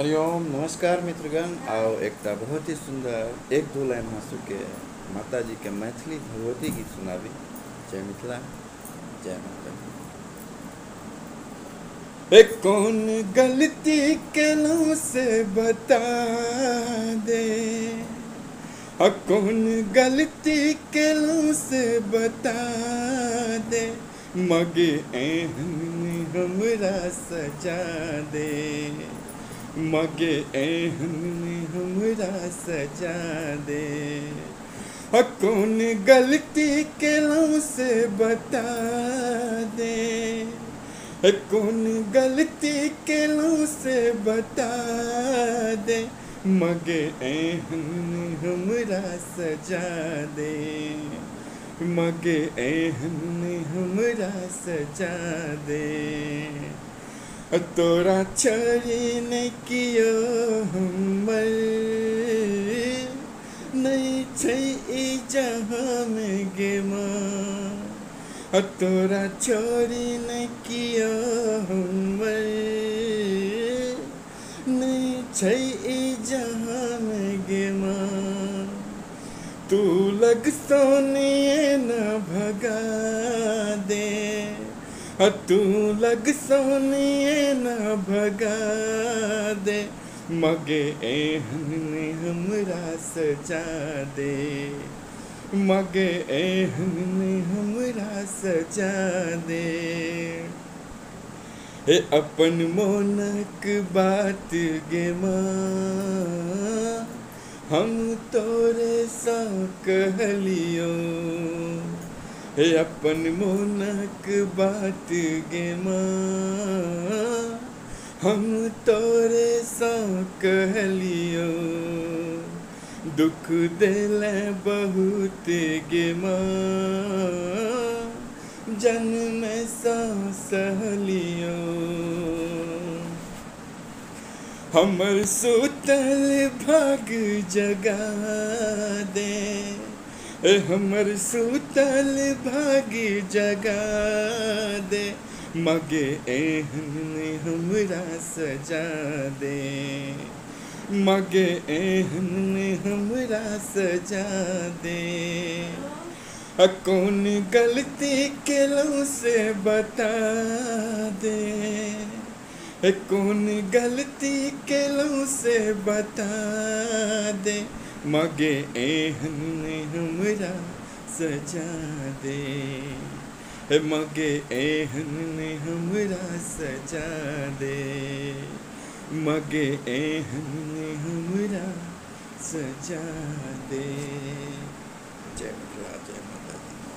हरिओम नमस्कार मित्रगण आओ एकटा बहुत ही सुंदर एक दो लाइन हाँसू के माता जी के मैथिली भगवती गीत सुनाबी। जय मिथिला, जय माता दी। एक कौन गलती केलूं से बता दे, कौन गलती केलूं से बता दे, मगे एहन हमरा सजा दे, मगे एहन हमरा सजा दे। कौन गलती केलूं से बता दे, कौन गलती केलूं से बता दे, मगे एहन हमरा सजा दे, मगे एहन हमरा सजा दे। तोरा छोड़ी नहीं कियो हमर, नहीं छै ई जहाँ में गे माँ। तोरा छोड़ी नहीं कियो हमर, नहीं छै ई जहाँ में गे माँ। तू लग सोनिए न भगा दे, तू लग सोनिए न भगा दे, मगे एहन हमरा सजा दे, मगे एहन हमरा सजा दे। अपन मोनक बात गे माँ, हम तोरे सा कहलियो। अपन मोनक बात गे माँ, हम तोरे सा कहलियो। दुख देले बहुत गे माँ, जन्म सा सहलियो। हमर सुतल भाग जगा दे, हमर सुतल भाग जगा दे, मगे एहन हमरा सजा दे, मगे एहन हमरा सजा दे। कौन गलती केलूं से बता दे, कौन गलती केलूं से बता दे, मगे एहन हमरा सजा दे, मगे एहन हमरा सजा दे, मगे एहन हमरा सजा दे। जय मिथिला, जय माता दी।